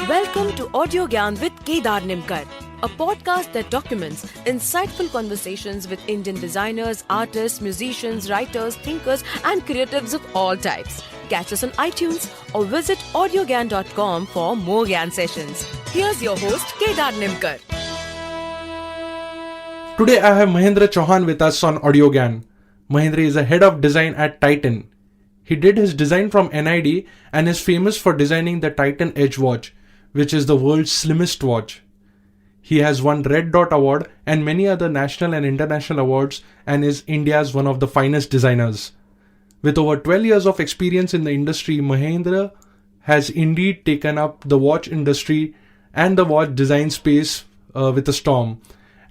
Welcome to Audio Gyan with Kedar Nimkar, a podcast that documents insightful conversations with Indian designers, artists, musicians, writers, thinkers and creatives of all types. Catch us on iTunes or visit audiogyan.com for more Gyan sessions. Here's your host Kedar Nimkar. Today I have Mahendra Chauhan with us on Audio Gyan. Mahendra is a head of design at Titan. He did his design from NID and is famous for designing the Titan Edge watch, which is the world's slimmest watch. He has won Red Dot Award and many other national and international awards and is India's one of the finest designers. With over 12 years of experience in the industry, Mahendra has indeed taken up the watch industry and the watch design space with a storm.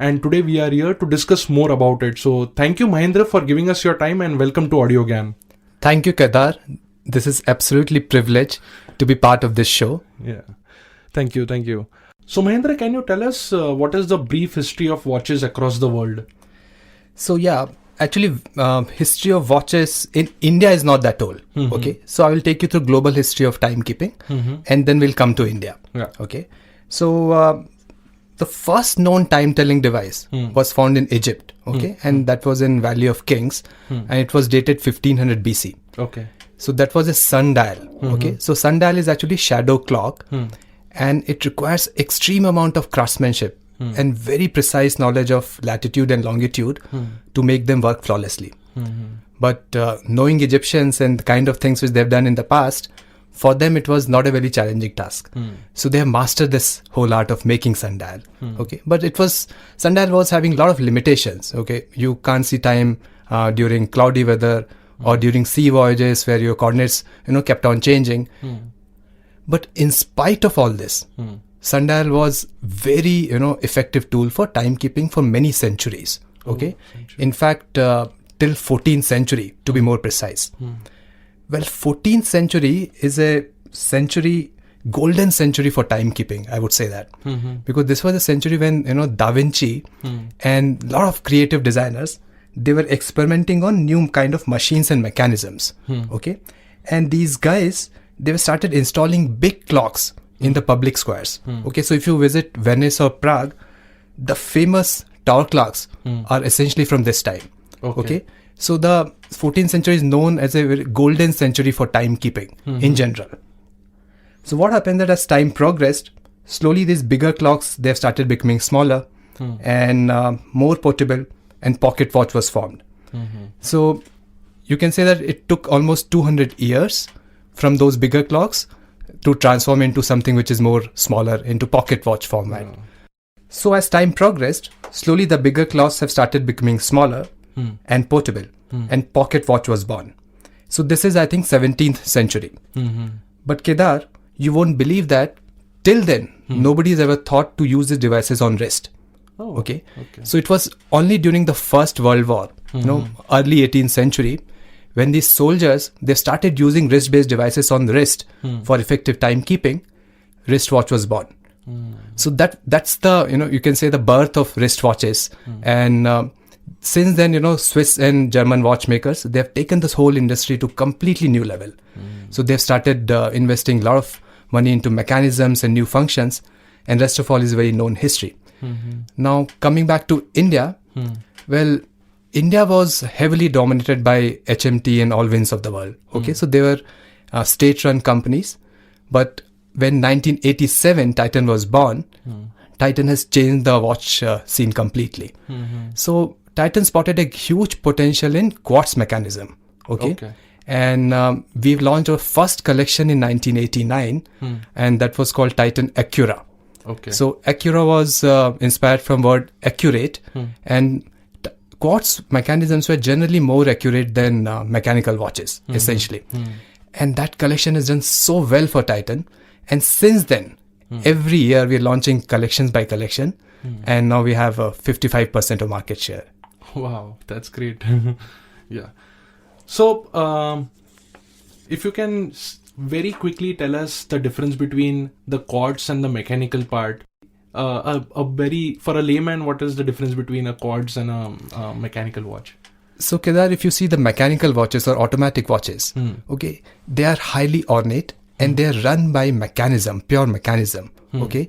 And today we are here to discuss more about it. So thank you, Mahendra, for giving us your time and welcome to Audio Gyan. Thank you, Kedar. This is absolutely privilege to be part of this show. Yeah. Thank you. So Mahendra, can you tell us what is the brief history of watches across the world? So actually history of watches in India is not that old. Mm-hmm. Okay. So I will take you through global history of timekeeping and then we'll come to India. Yeah. Okay. So the first known time-telling device was found in Egypt. Okay. And that was in Valley of Kings and it was dated 1500 BC. Okay. So that was a sundial. Okay. So sundial is actually shadow clock. And it requires extreme amount of craftsmanship and very precise knowledge of latitude and longitude to make them work flawlessly. But knowing Egyptians and the kind of things which they've done in the past, for them it was not a very challenging task. So they have mastered this whole art of making sundial. Okay, but sundial was having a lot of limitations. Okay, you can't see time during cloudy weather or during sea voyages where your coordinates kept on changing. But in spite of all this, sundial was very, effective tool for timekeeping for many centuries. Okay. In fact, till 14th century, to be more precise. Well, 14th century is a golden century for timekeeping, I would say that. Because this was a century when, Da Vinci and a lot of creative designers, they were experimenting on new kind of machines and mechanisms. Okay. And these guys, they started installing big clocks in the public squares. Okay, so if you visit Venice or Prague, the famous tower clocks are essentially from this time. Okay, so the 14th century is known as a very golden century for timekeeping in general. So what happened that as time progressed, slowly these bigger clocks, they have started becoming smaller and more portable, and pocket watch was formed. So you can say that it took almost 200 years from those bigger clocks to transform into something which is more smaller, into pocket watch format. So as time progressed, slowly the bigger clocks have started becoming smaller and portable, and pocket watch was born. So this is, I think, 17th century. But Kedar, you won't believe that till then, nobody's ever thought to use these devices on wrist. Okay. So it was only during the First World War, early 18th century, when these soldiers, they started using wrist-based devices on the wrist for effective timekeeping, wristwatch was born. So that's the, you can say the birth of wristwatches. And since then, Swiss and German watchmakers, they have taken this whole industry to completely new level. So they've started investing a lot of money into mechanisms and new functions. And rest of all is very known history. Now, coming back to India, well, India was heavily dominated by HMT and Allwins of the world. Okay, so they were state-run companies. But when 1987 Titan was born, Titan has changed the watch scene completely. So Titan spotted a huge potential in quartz mechanism. Okay. And we've launched our first collection in 1989, and that was called Titan Accura. So Accura was inspired from word accurate, and quartz mechanisms were generally more accurate than mechanical watches, essentially. And that collection has done so well for Titan. And since then, every year we're launching collections by collection. And now we have 55% of market share. Wow, that's great. Yeah. So, if you can very quickly tell us the difference between the quartz and the mechanical part. For a layman, what is the difference between a quartz and a mechanical watch? So Kedar, if you see the mechanical watches or automatic watches, okay, they are highly ornate and they are run by pure mechanism. Okay,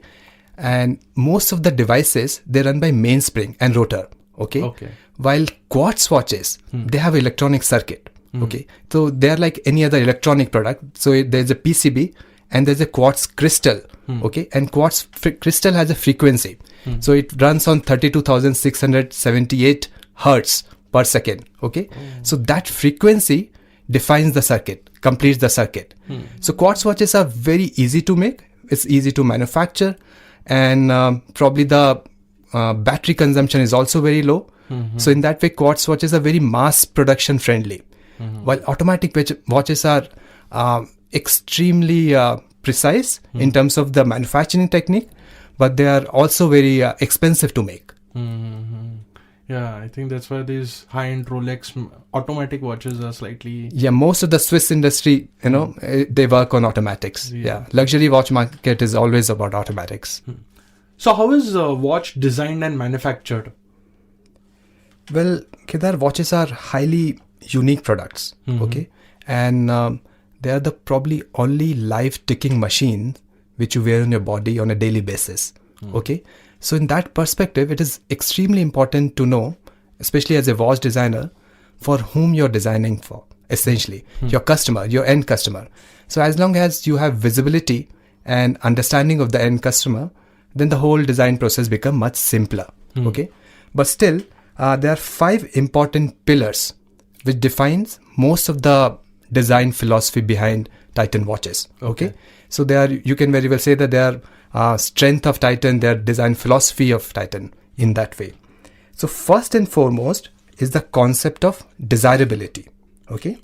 and most of the devices, they run by mainspring and rotor. Okay. While quartz watches, they have electronic circuit. Okay, so they are like any other electronic product. So there's a PCB and there's a quartz crystal. Okay, and quartz crystal has a frequency. So it runs on 32,678 hertz per second. Okay, so that frequency defines the circuit, completes the circuit. So quartz watches are very easy to make. It's easy to manufacture, and probably the battery consumption is also very low. So in that way, quartz watches are very mass production friendly. While automatic watches are extremely precise in terms of the manufacturing technique, but they are also very expensive to make. Yeah, I think that's why these high-end Rolex automatic watches are slightly... Yeah, most of the Swiss industry, they work on automatics. Yeah. Luxury watch market is always about automatics. So how is a watch designed and manufactured? Well, Kedar, watches are highly unique products. Okay, and they are the probably only live ticking machine which you wear on your body on a daily basis. Okay, so in that perspective, it is extremely important to know, especially as a watch designer, for whom you're designing for, essentially your customer, your end customer. So as long as you have visibility and understanding of the end customer, then the whole design process becomes much simpler. Okay, but still there are 5 important pillars which defines most of the design philosophy behind Titan watches. Okay, so they are, you can very well say that they are strength of Titan, their design philosophy of Titan in that way. So first and foremost is the concept of desirability. Okay.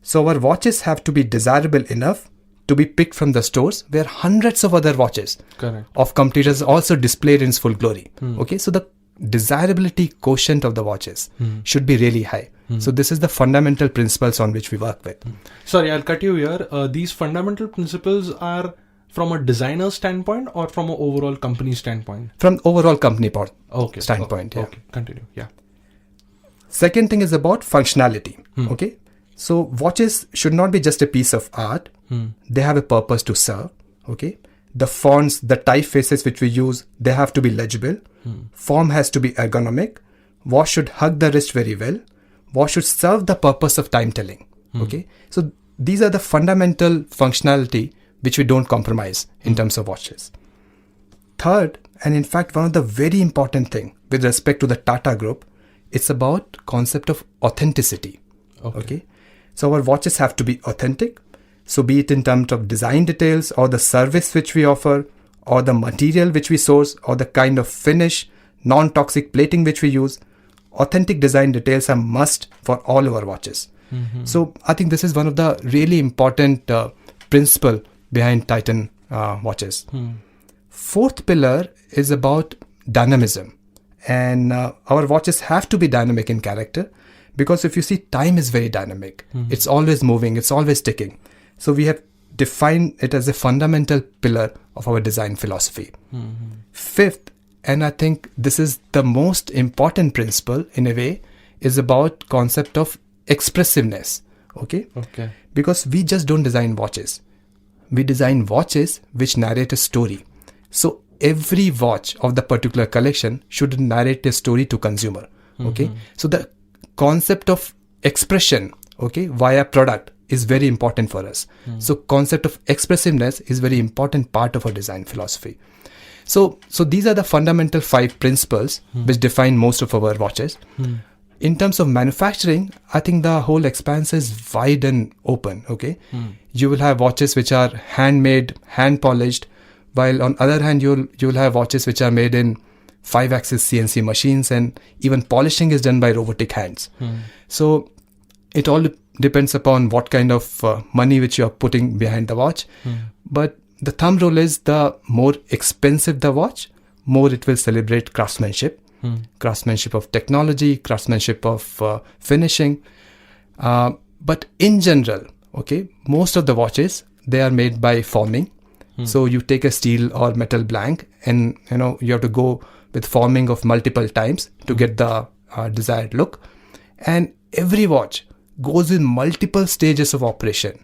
So our watches have to be desirable enough to be picked from the stores where hundreds of other watches of competitors also displayed in its full glory. Okay, so the desirability quotient of the watches should be really high. So this is the fundamental principles on which we work with. Sorry, I'll cut you here. These fundamental principles are from a designer standpoint or from an overall company standpoint? From overall company standpoint. Okay, continue. Yeah. Second thing is about functionality. Okay, so watches should not be just a piece of art. They have a purpose to serve. Okay, the fonts, the typefaces which we use, they have to be legible. Form has to be ergonomic. Watch should hug the wrist very well. Watch should serve the purpose of time telling. Okay, so these are the fundamental functionality which we don't compromise in terms of watches. Third, and in fact one of the very important thing with respect to the Tata group, it's about concept of authenticity. Okay, so our watches have to be authentic. So be it in terms of design details or the service which we offer, or the material which we source, or the kind of finish, non-toxic plating which we use, authentic design details are must for all our watches. So I think this is one of the really important principle behind Titan watches. Fourth pillar is about dynamism, and our watches have to be dynamic in character, because if you see, time is very dynamic. It's always moving, it's always ticking. So we have defined it as a fundamental pillar of our design philosophy. Fifth, and I think this is the most important principle in a way, is about concept of expressiveness. Okay. Because we just don't design watches. We design watches which narrate a story. So every watch of the particular collection should narrate a story to consumer. Okay. So the concept of expression, okay, via product is very important for us. So concept of expressiveness is very important part of our design philosophy. So these are the fundamental 5 principles which define most of our watches. In terms of manufacturing, I think the whole expanse is wide and open. Okay, you will have watches which are handmade, hand polished, while on other hand you'll have watches which are made in 5-axis CNC machines, and even polishing is done by robotic hands. So it all depends upon what kind of money which you are putting behind the watch. But the thumb rule is, the more expensive the watch, more it will celebrate craftsmanship. Craftsmanship of technology, craftsmanship of finishing. But in general, okay, most of the watches, they are made by forming. So you take a steel or metal blank, and you have to go with forming of multiple times to get the desired look. And every watch, goes in multiple stages of operation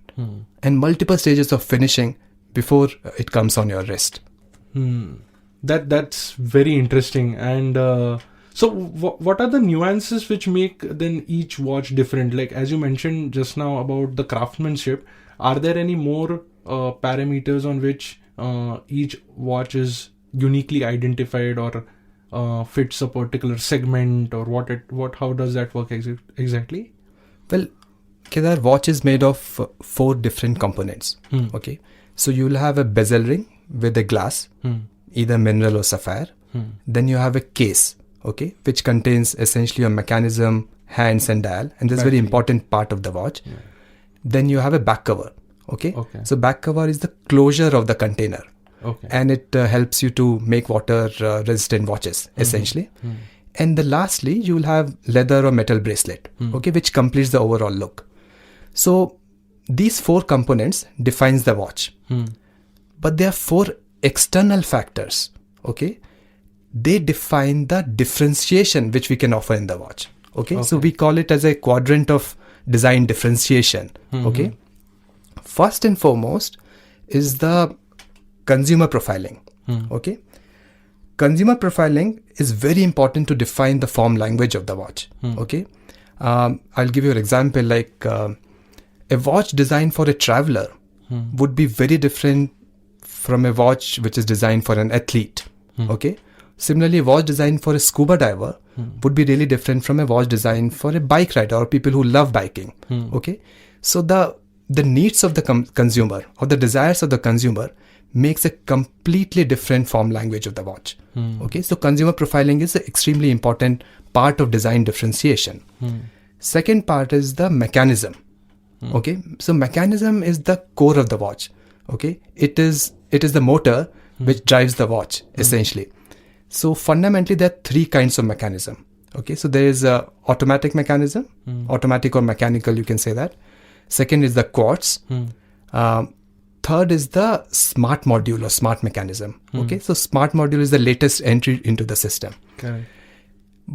and multiple stages of finishing before it comes on your wrist. That's very interesting. And so what are the nuances which make then each watch different? Like as you mentioned just now about the craftsmanship, are there any more parameters on which each watch is uniquely identified or fits a particular segment, or how does that work exactly? Well, Kedar, watch is made of 4 different components. Okay, so you will have a bezel ring with a glass, either mineral or sapphire. Then you have a case, okay, which contains essentially a mechanism, hands and dial, and this is a very important part of the watch. Then you have a back cover, okay. So back cover is the closure of the container. And it helps you to make water resistant watches, essentially. And lastly, you will have leather or metal bracelet, okay, which completes the overall look. So these 4 components defines the watch. But there are 4 external factors, okay. They define the differentiation which we can offer in the watch, okay. So we call it as a quadrant of design differentiation, okay. First and foremost is the consumer profiling. Okay, consumer profiling is very important to define the form language of the watch. Okay, I'll give you an example. Like a watch designed for a traveler would be very different from a watch which is designed for an athlete. Okay, similarly, a watch designed for a scuba diver would be really different from a watch designed for a bike rider or people who love biking. Okay, so the needs of the consumer or the desires of the consumer makes a completely different form language of the watch. Okay, so consumer profiling is an extremely important part of design differentiation. Second part is the mechanism. Okay, so mechanism is the core of the watch. Okay, it is the motor which drives the watch, essentially. So fundamentally there are 3 kinds of mechanism. Okay, so there is a automatic mechanism, automatic or mechanical, you can say that. Second is the quartz. Third is the smart module or smart mechanism. Okay, so smart module is the latest entry into the system.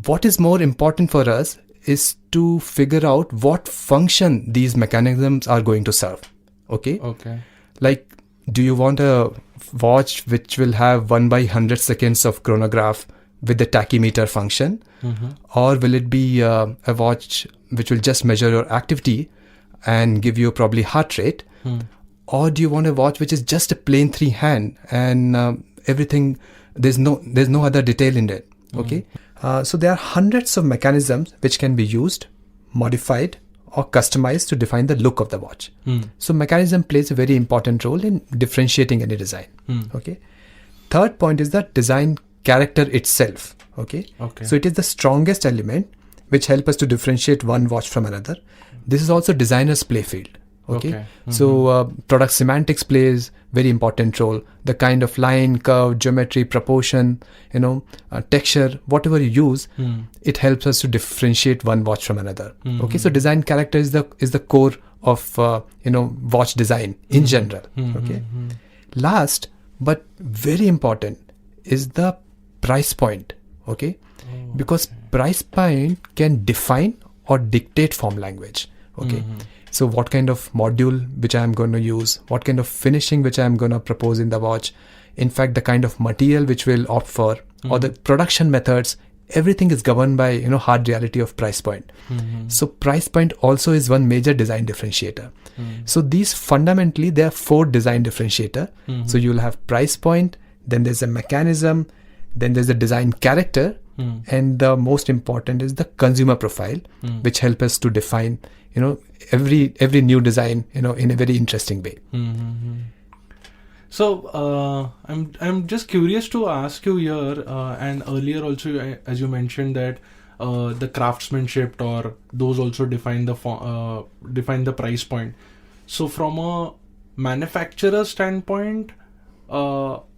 What is more important for us is to figure out what function these mechanisms are going to serve. Okay. Like, do you want a watch which will have 1/100 seconds of chronograph with the tachymeter function, or will it be a watch which will just measure your activity and give you probably heart rate? Or do you want a watch which is just a plain 3 hand and everything, there's no other detail in it? Okay, so there are hundreds of mechanisms which can be used, modified or customized to define the look of the watch. So mechanism plays a very important role in differentiating any design. Okay, third point is the design character itself. Okay, so it is the strongest element which help us to differentiate one watch from another. This is also designer's play field. Okay. So product semantics plays very important role. The kind of line, curve, geometry, proportion, texture, whatever you use, it helps us to differentiate one watch from another. Okay, so design character is the core of watch design in general. Okay. Last but very important is the price point. Okay, because price point can define or dictate form language. Okay. So what kind of module which I am going to use, what kind of finishing which I am going to propose in the watch, in fact the kind of material which we'll opt for, or the production methods, everything is governed by hard reality of price point. So price point also is one major design differentiator. So these fundamentally there are 4 design differentiator. So you'll have price point, then there's a mechanism, then there's a design character, and the most important is the consumer profile, which help us to define every new design in a very interesting way. So I'm just curious to ask you here, and earlier also as you mentioned that the craftsmanship or those also define the price point. So from a manufacturer standpoint,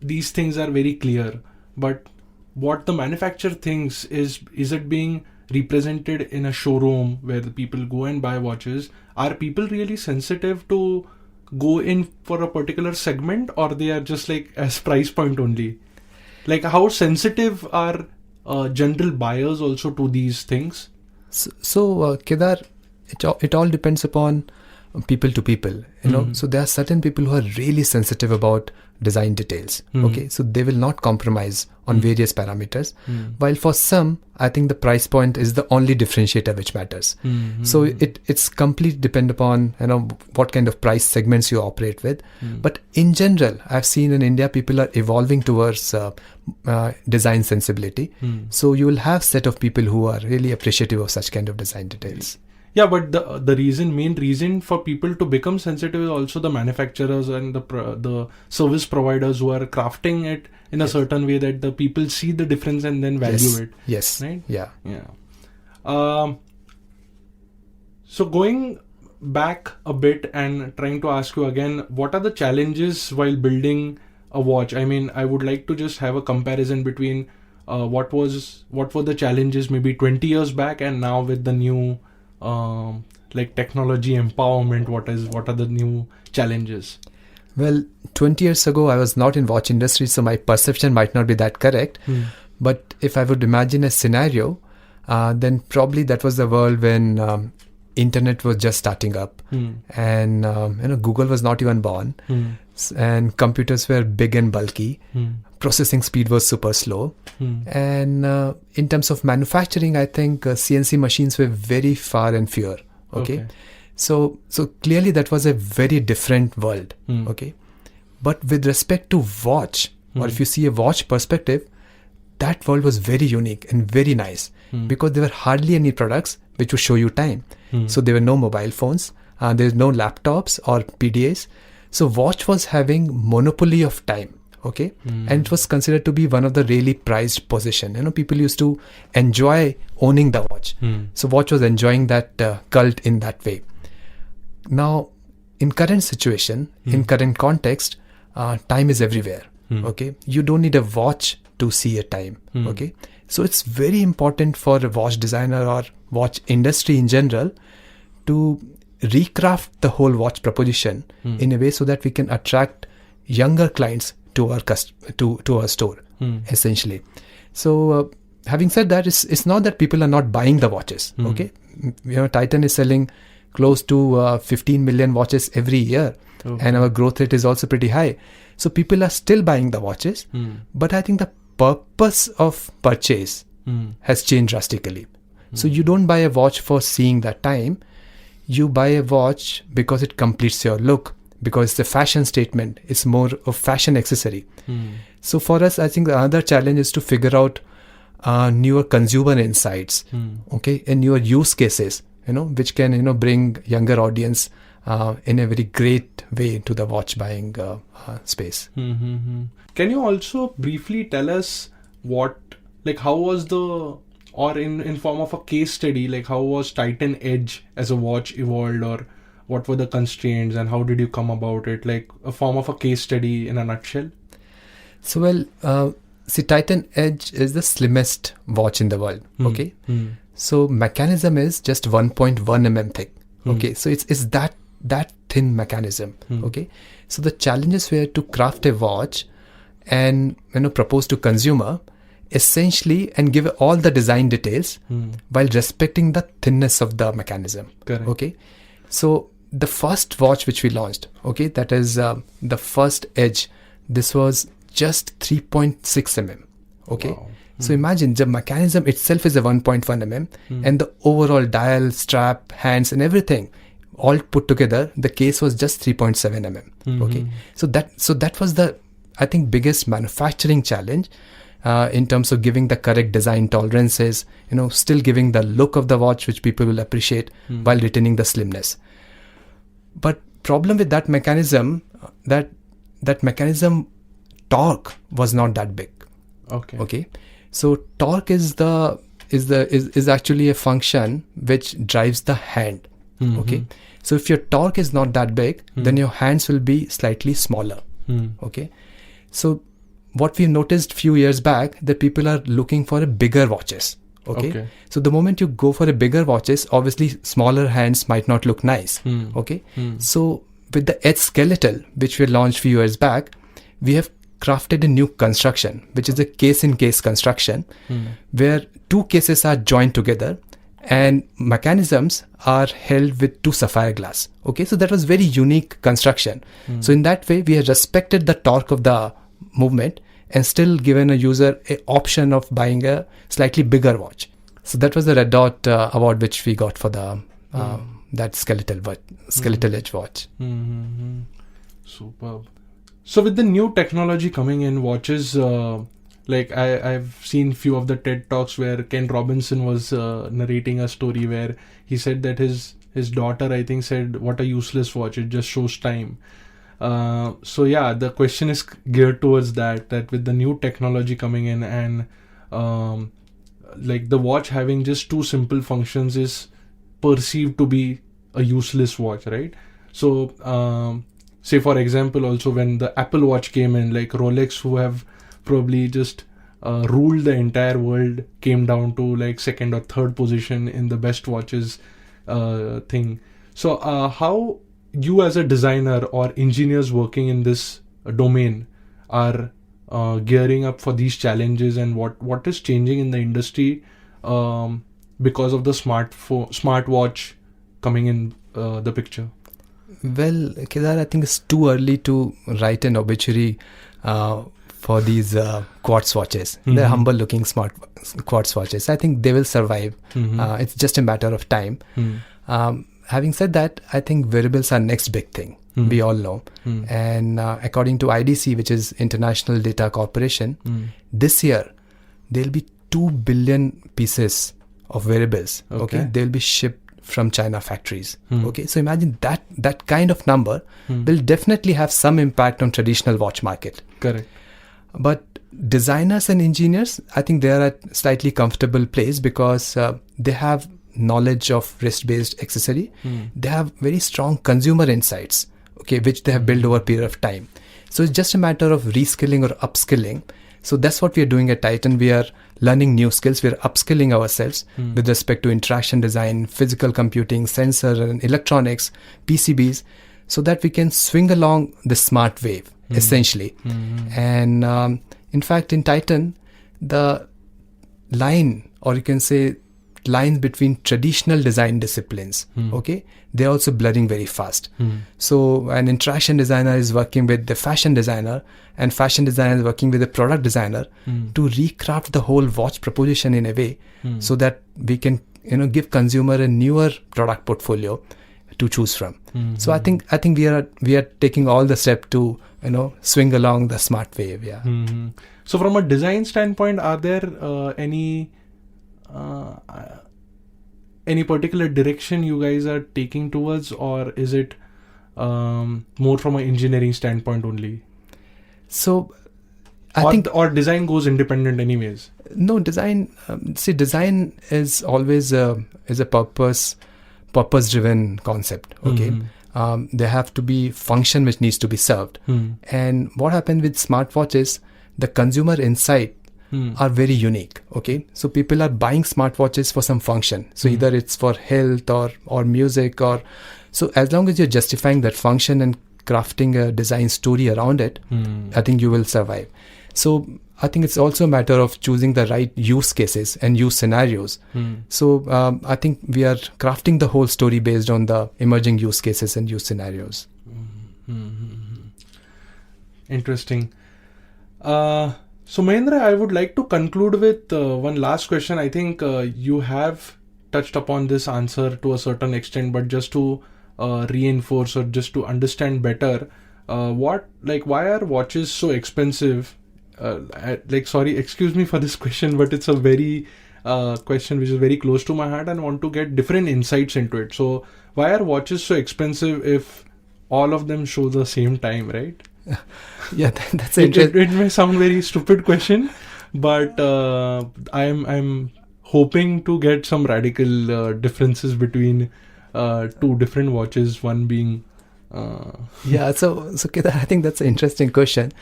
these things are very clear, but what the manufacturer thinks is it being represented in a showroom where the people go and buy watches? Are people really sensitive to go in for a particular segment, or they are just like as price point only? Like how sensitive are general buyers also to these things? So Kedar, it all depends upon people to people, you know. So there are certain people who are really sensitive about design details. Okay, so they will not compromise on various parameters. While for some, I think the price point is the only differentiator which matters. So it's completely depend upon, you know, what kind of price segments you operate with. But in general, I've seen in India people are evolving towards design sensibility. So you will have set of people who are really appreciative of such kind of design details. Yeah, but the main reason for people to become sensitive is also the manufacturers and the service providers who are crafting it in a certain way that the people see the difference and then value it. Yes. Right? Yeah. So going back a bit and trying to ask you again, what are the challenges while building a watch? I mean, I would like to just have a comparison between what were the challenges maybe 20 years back and now with the new like technology empowerment. What are the new challenges? Well, 20 years ago, I was not in watch industry, so my perception might not be that correct. But if I would imagine a scenario, then probably that was the world when internet was just starting up, and you know, Google was not even born, and computers were big and bulky. Processing speed was super slow, and in terms of manufacturing, I think CNC machines were very far and fewer. Okay. So clearly that was a very different world. Okay, but with respect to watch, or if you see a watch perspective, that world was very unique and very nice, because there were hardly any products which would show you time. So there were no mobile phones, there were no laptops or PDAs. So watch was having monopoly of time. Okay, and it was considered to be one of the really prized possession. You know, people used to enjoy owning the watch. So watch was enjoying that cult in that way. Now, in current situation, in current context, time is everywhere. Okay, you don't need a watch to see a time. Okay, so it's very important for a watch designer or watch industry in general to recraft the whole watch proposition in a way so that we can attract younger clients to our store, essentially. So having said that, it's not that people are not buying the watches. Okay, you know, Titan is selling close to 15 million watches every year, and our growth rate is also pretty high. So people are still buying the watches, but I think the purpose of purchase has changed drastically. So you don't buy a watch for seeing that time. You buy a watch because it completes your look, because it's a fashion statement. It's more of fashion accessory. So for us, I think the other challenge is to figure out newer consumer insights, okay, and newer use cases, you know, which can, you know, bring younger audience in a very great way to the watch buying space. Can you also briefly tell us how was or in form of a case study, like how was Titan Edge as a watch evolved, or what were the constraints and how did you come about it, like a form of a case study in a nutshell? So, well, see, Titan Edge is the slimmest watch in the world. Okay. So mechanism is just 1.1 mm thick. Okay. So it's that thin mechanism. Okay. So the challenges were to craft a watch and, you know, propose to consumer essentially and give all the design details while respecting the thinness of the mechanism. Correct. Okay. So the first watch which we launched, okay, that is the first Edge, this was just 3.6 mm. Okay. Wow. So imagine the mechanism itself is a 1.1 mm and the overall dial, strap, hands and everything all put together, the case was just 3.7 mm. Okay. So that was the, I think, biggest manufacturing challenge in terms of giving the correct design tolerances, you know, still giving the look of the watch which people will appreciate while retaining the slimness. But problem with that mechanism, that mechanism torque was not that big. Okay. Okay. So torque is actually a function which drives the hand. Okay. So if your torque is not that big, then your hands will be slightly smaller. Okay. So what we noticed few years back, that people are looking for a bigger watches. Okay. So the moment you go for a bigger watches, obviously smaller hands might not look nice. Okay. So with the Edge skeletal, which we launched few years back, we have crafted a new construction, which is a case-in-case construction, where two cases are joined together and mechanisms are held with 2 sapphire glass. Okay, so that was very unique construction. So in that way, we have respected the torque of the movement and still given a user an option of buying a slightly bigger watch. So that was the Red Dot award which we got for the that skeletal edge watch. Superb. So with the new technology coming in watches, like I've seen few of the TED Talks where Ken Robinson was narrating a story where he said that his daughter, I think, said, "What a useless watch, it just shows time." So yeah, the question is geared towards that with the new technology coming in and like the watch having just 2 simple functions is perceived to be a useless watch, right? So say for example, also when the Apple Watch came in, like Rolex, who have probably just ruled the entire world, came down to like 2nd or 3rd position in the best watches thing. So how you as a designer or engineers working in this domain are gearing up for these challenges, and what is changing in the industry because of the smartwatch coming in the picture? Well, Kedar, I think it's too early to write an obituary for these quartz watches. They're humble looking smart quartz watches. I think they will survive. It's just a matter of time. Having said that, I think wearables are next big thing. We all know. And according to IDC, which is International Data Corporation, this year there'll be 2 billion pieces of wearables. Okay, they'll be shipped from China factories. Okay, so imagine that kind of number will definitely have some impact on traditional watch market. Correct. But designers and engineers, I think they are at slightly comfortable place because they have knowledge of wrist-based accessory. They have very strong consumer insights, okay, which they have built over a period of time. So it's just a matter of reskilling or upskilling. So that's what we are doing at Titan. We are learning new skills. We are upskilling ourselves with respect to interaction design, physical computing, sensor and electronics, PCBs, so that we can swing along the smart wave, essentially. And in fact, in Titan, the line, or you can say lines between traditional design disciplines, okay, they're also blurring very fast. So an interaction designer is working with the fashion designer, and fashion designer is working with the product designer to recraft the whole watch proposition in a way so that we can, give consumer a newer product portfolio to choose from. So I think we are taking all the step to swing along the smart wave. Yeah. So from a design standpoint, are there any particular direction you guys are taking towards, or is it more from an engineering standpoint only? So I think design goes independent anyways. No, design. Design is always is a purpose-driven concept. Okay, there have to be function which needs to be served. And what happened with smartwatches, the consumer insight are very unique. Okay, so people are buying smartwatches for some function. So either it's for health or music, or so as long as you're justifying that function and crafting a design story around it, I think you will survive. So I think it's also a matter of choosing the right use cases and use scenarios. So I think we are crafting the whole story based on the emerging use cases and use scenarios. Interesting. So Mahendra, I would like to conclude with one last question. I think you have touched upon this answer to a certain extent, but just to reinforce or just to understand better, why are watches so expensive? Sorry, excuse me for this question, but it's a very question which is very close to my heart and want to get different insights into it. So why are watches so expensive if all of them show the same time, right? Yeah, that's interesting. It may sound very stupid question, but I'm hoping to get some radical differences between 2 different watches, one being yeah, so Kedar, I think that's an interesting question.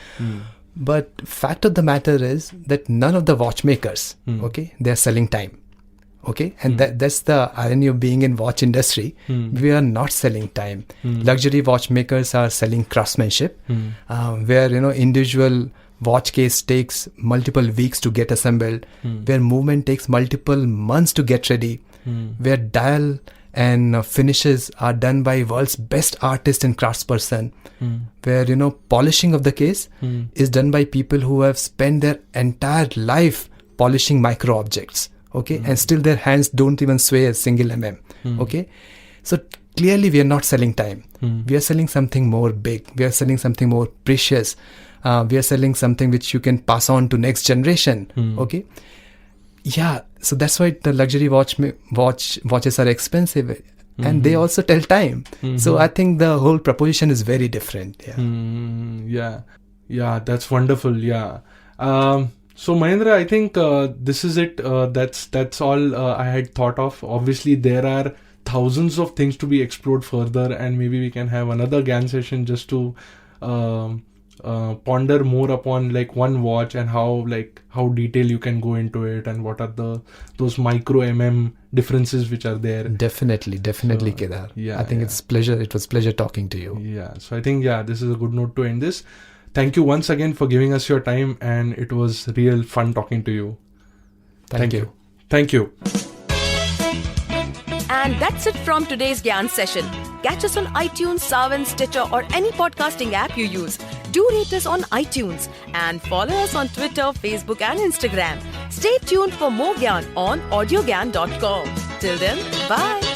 But fact of the matter is that none of the watchmakers, okay, they're selling time. Okay, and that's the irony of being in watch industry. We are not selling time. Luxury watchmakers are selling craftsmanship, where individual watch case takes multiple weeks to get assembled, where movement takes multiple months to get ready. where dial and finishes are done by world's best artist and craftsperson, where polishing of the case is done by people who have spent their entire life polishing micro objects, okay, and still their hands don't even sway a single okay. So clearly we are not selling time. We are selling something more big. We are selling something more precious. We are selling something which you can pass on to next generation, okay. Yeah, so that's why the luxury watches are expensive, and they also tell time. So I think the whole proposition is very different. Yeah, that's wonderful. Yeah. So Mahendra, I think this is it. That's all I had thought of. Obviously, there are thousands of things to be explored further, and maybe we can have another GAN session just to ponder more upon like one watch and how detail you can go into it, and what are those micro differences which are there. Definitely, Kedar. Yeah, I think it was pleasure talking to you. Yeah, so I think this is a good note to end this. Thank you once again for giving us your time, and it was real fun talking to you. Thank you. Thank you. And that's it from today's Gyan session. Catch us on iTunes, Saavn, Stitcher or any podcasting app you use. Do rate us on iTunes and follow us on Twitter, Facebook and Instagram. Stay tuned for more Gyan on audiogyan.com. Till then, bye.